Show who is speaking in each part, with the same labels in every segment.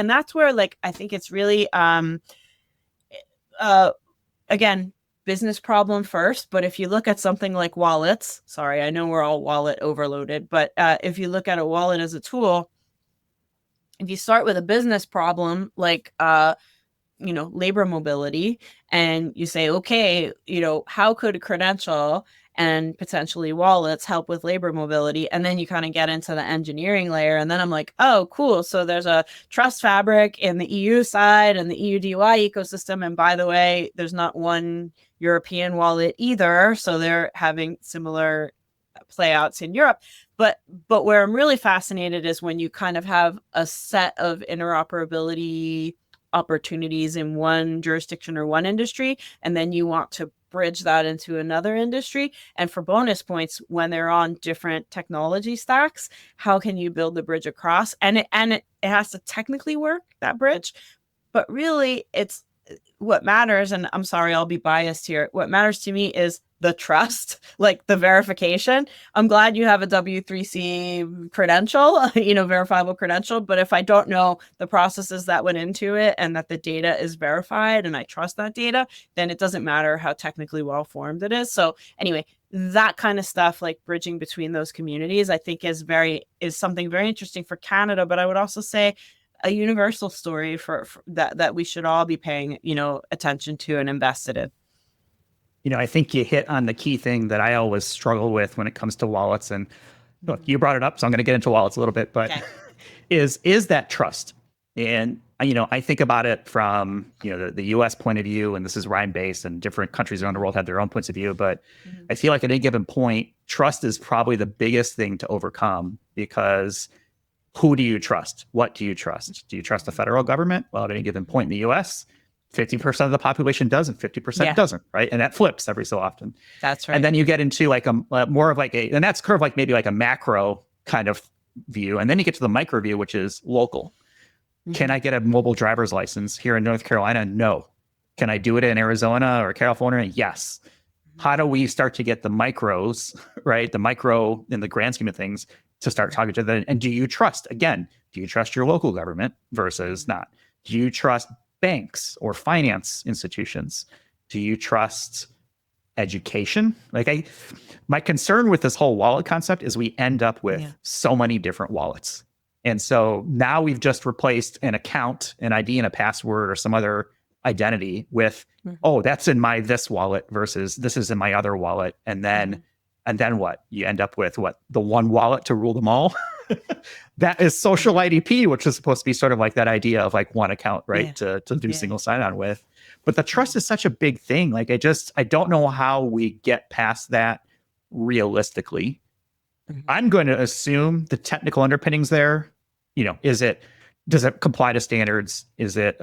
Speaker 1: and that's where like I think it's really again, business problem first. But if you look at something like wallets, sorry, I know we're all wallet overloaded, but if you look at a wallet as a tool, if you start with a business problem like labor mobility, and you say, okay, how could a credential and potentially wallets help with labor mobility? And then you kind of get into the engineering layer. And then I'm like, oh, cool. So there's a trust fabric in the EU side and the EU DUI ecosystem. And by the way, there's not one European wallet either. So they're having similar playouts in Europe. But where I'm really fascinated is when you kind of have a set of interoperability opportunities in one jurisdiction or one industry, and then you want to bridge that into another industry. And for bonus points, when they're on different technology stacks, how can you build the bridge across? And it has to technically work, that bridge, but really it's what matters. And I'm sorry, I'll be biased here. What matters to me is the trust, like the verification. I'm glad you have a W3C credential, verifiable credential. But if I don't know the processes that went into it and that the data is verified and I trust that data, then it doesn't matter how technically well formed it is. So anyway, that kind of stuff, like bridging between those communities, I think is something very interesting for Canada. But I would also say a universal story for that we should all be paying, attention to and invested in.
Speaker 2: I think you hit on the key thing that I always struggle with when it comes to wallets. And look, you brought it up, so I'm going to get into wallets a little bit, but okay. is that trust? And, I think about it from, the US point of view, and this is where I'm based, and different countries around the world have their own points of view. But I feel like at any given point, trust is probably the biggest thing to overcome, because who do you trust? What do you trust? Do you trust the federal government? Well, at any given point in the US, 50% of the population doesn't, 50% doesn't, right? And that flips every so often.
Speaker 1: That's right.
Speaker 2: And then you get into like a more of like and that's kind of like maybe like a macro kind of view. And then you get to the micro view, which is local. Mm-hmm. Can I get a mobile driver's license here in North Carolina? No. Can I do it in Arizona or California? Yes. Mm-hmm. How do we start to get the micros, right? The micro in the grand scheme of things to start talking to them? And do you trust, again, do you trust your local government versus not? Do you trust banks or finance institutions? Do you trust education? My concern with this whole wallet concept is we end up with so many different wallets. And so now we've just replaced an account, an ID, and a password or some other identity with, oh, that's in my this wallet versus this is in my other wallet. And then what? You end up with the one wallet to rule them all. That is social IDP, which is supposed to be sort of like that idea of like one account, right? To do single sign-on with. But the trust is such a big thing. Like I don't know how we get past that realistically. Mm-hmm. I'm going to assume the technical underpinnings there, does it comply to standards? Is it,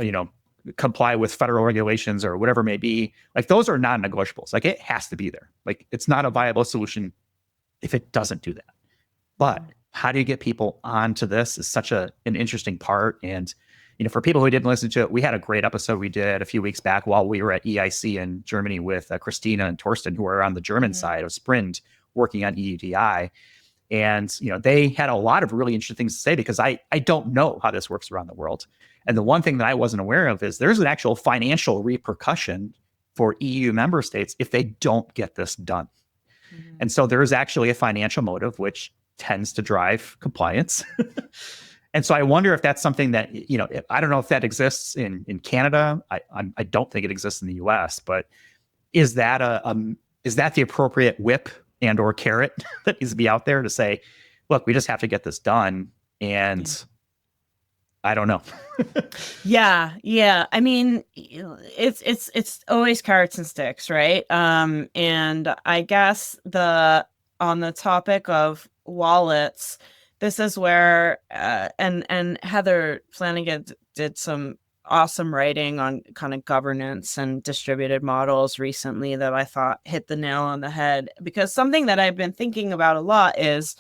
Speaker 2: comply with federal regulations or whatever it may be? Like those are non-negotiables. Like it has to be there. Like it's not a viable solution if it doesn't do that. But how do you get people onto this is such an interesting part. And, for people who didn't listen to it, we had a great episode we did a few weeks back while we were at EIC in Germany with Christina and Torsten, who are on the German side of Sprint working on EUDI. And, they had a lot of really interesting things to say, because I don't know how this works around the world. And the one thing that I wasn't aware of is there's an actual financial repercussion for EU member states if they don't get this done. Mm-hmm. And so there is actually a financial motive, which tends to drive compliance. And so I wonder if that's something that, I don't know if that exists in Canada. I don't think it exists in the US, but is that the appropriate whip and or carrot that needs to be out there to say, look, we just have to get this done? And I don't know.
Speaker 1: Yeah. I mean, it's always carrots and sticks, right? And I guess on the topic of wallets, this is where and Heather Flanagan did some awesome writing on kind of governance and distributed models recently that I thought hit the nail on the head, because something that I've been thinking about a lot is,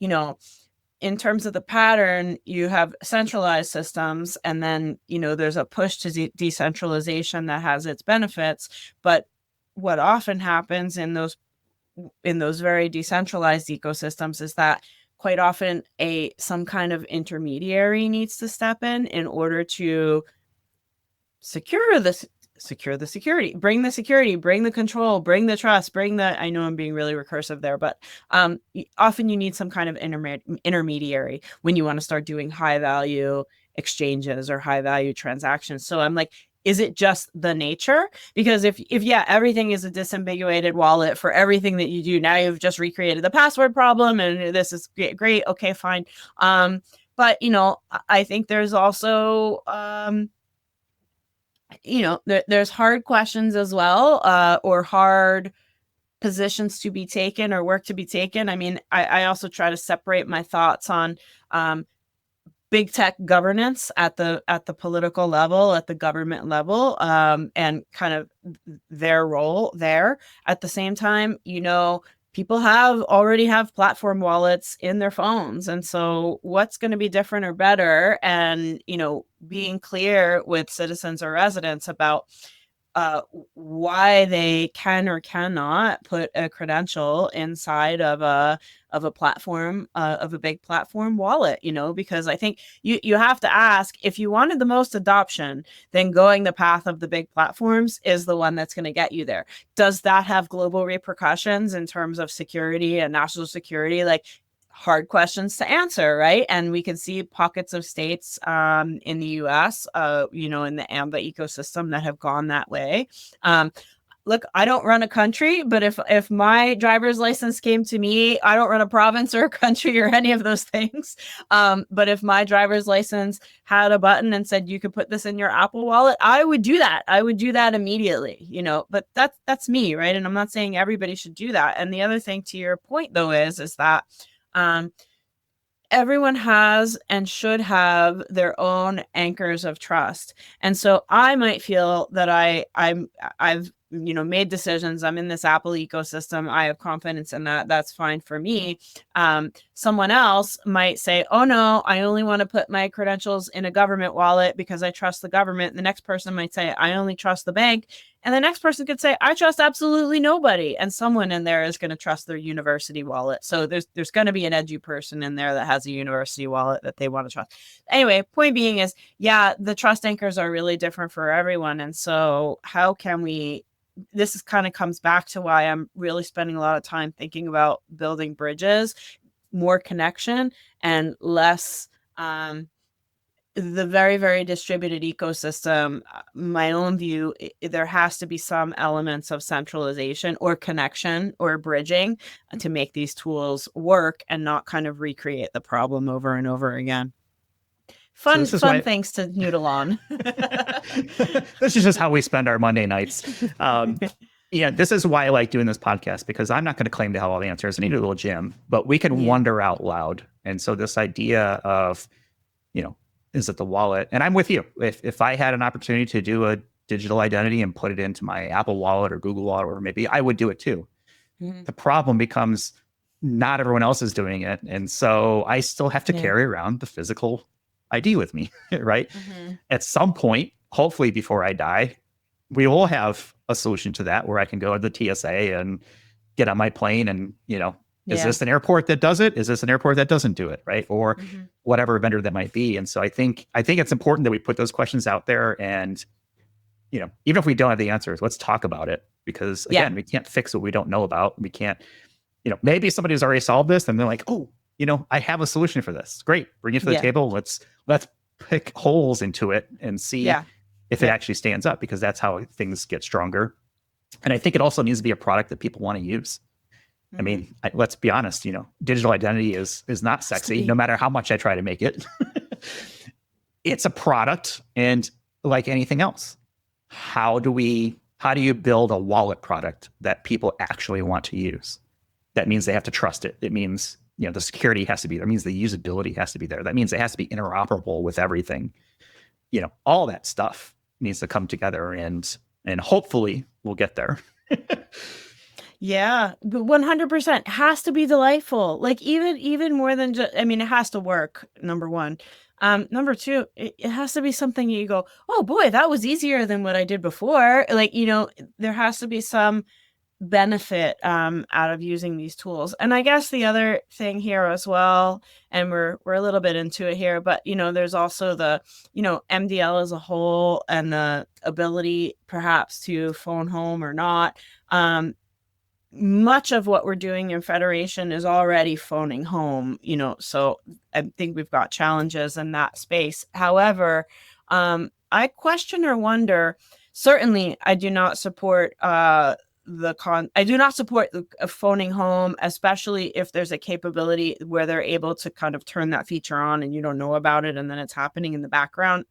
Speaker 1: in terms of the pattern, you have centralized systems, and then, there's a push to decentralization that has its benefits. But what often happens in those very decentralized ecosystems is that quite often some kind of intermediary needs to step in order to secure the security, bring the security, bring the control, bring the trust, I know I'm being really recursive there, but often you need some kind of intermediary when you want to start doing high value exchanges or high value transactions. So I'm like, is it just the nature? Because if yeah, everything is a disambiguated wallet for everything that you do, now you've just recreated the password problem, and this is great. Okay, fine. But I think there's also there's hard questions as well, or hard positions to be taken or work to be taken. I mean, I also try to separate my thoughts on big tech governance at the political level, at the government level, and kind of their role there. At the same time, people already have platform wallets in their phones. And so what's going to be different or better? And, being clear with citizens or residents about why they can or cannot put a credential inside of a platform, of a big platform wallet, because I think you have to ask, if you wanted the most adoption, then going the path of the big platforms is the one that's going to get you there. Does that have global repercussions in terms of security and national security? Like, hard questions to answer, right? And we can see pockets of states in the US, in the AMBA ecosystem that have gone that way. Look, I don't run a country, but if my driver's license came to me, I don't run a province or a country or any of those things. But if my driver's license had a button and said you could put this in your Apple Wallet, I would do that. I would do that immediately, but that's me, right? And I'm not saying everybody should do that. And the other thing, to your point though, is that everyone has and should have their own anchors of trust. And so I might feel that I've made decisions. I'm in this Apple ecosystem. I have confidence in that. That's fine for me. Someone else might say, oh no, I only want to put my credentials in a government wallet because I trust the government. The next person might say, I only trust the bank. And the next person could say, I trust absolutely nobody. And someone in there is going to trust their university wallet. So there's going to be an edu person in there that has a university wallet that they want to trust. Anyway, point being is, yeah, the trust anchors are really different for everyone. And so how can this kind of comes back to why I'm really spending a lot of time thinking about building bridges, more connection, and less the very, very distributed ecosystem. My own view, there has to be some elements of centralization or connection or bridging to make these tools work and not kind of recreate the problem over and over again. Fun things to noodle on.
Speaker 2: This is just how we spend our Monday nights. This is why I like doing this podcast, because I'm not going to claim to have all the answers. I need a little gym, but we can wonder out loud. And so this idea of, is it the wallet? And I'm with you. If I had an opportunity to do a digital identity and put it into my Apple Wallet or Google Wallet, or maybe I would do it too. Mm-hmm. The problem becomes not everyone else is doing it. And so I still have to carry around the physical ID with me, right? Mm-hmm. At some point, hopefully before I die, we will have a solution to that where I can go to the TSA and get on my plane and, is this an airport that does it? Is this an airport that doesn't do it? Right. Or whatever vendor that might be. And so I think it's important that we put those questions out there, and, even if we don't have the answers, let's talk about it, because again, we can't fix what we don't know about. We can't, maybe somebody's already solved this and they're like, oh, I have a solution for this. Great. Bring it to the table. Let's pick holes into it and see if it actually stands up, because that's how things get stronger. And I think it also needs to be a product that people want to use. I mean, let's be honest, digital identity is not sexy, no matter how much I try to make it. It's a product, and like anything else, how do you build a wallet product that people actually want to use? That means they have to trust it. It means, the security has to be there. It means the usability has to be there. That means it has to be interoperable with everything. All that stuff needs to come together, and hopefully we'll get there.
Speaker 1: Yeah, 100% has to be delightful. Like even more than just, it has to work. Number one. Number two, it has to be something you go, oh boy, that was easier than what I did before. Like, there has to be some benefit out of using these tools. And I guess the other thing here as well, and we're a little bit into it here, but there's also the MDL as a whole and the ability perhaps to phone home or not. Much of what we're doing in Federation is already phoning home, so I think we've got challenges in that space. However, I question or wonder, certainly I do not support I do not support phoning home, especially if there's a capability where they're able to kind of turn that feature on and you don't know about it and then it's happening in the background.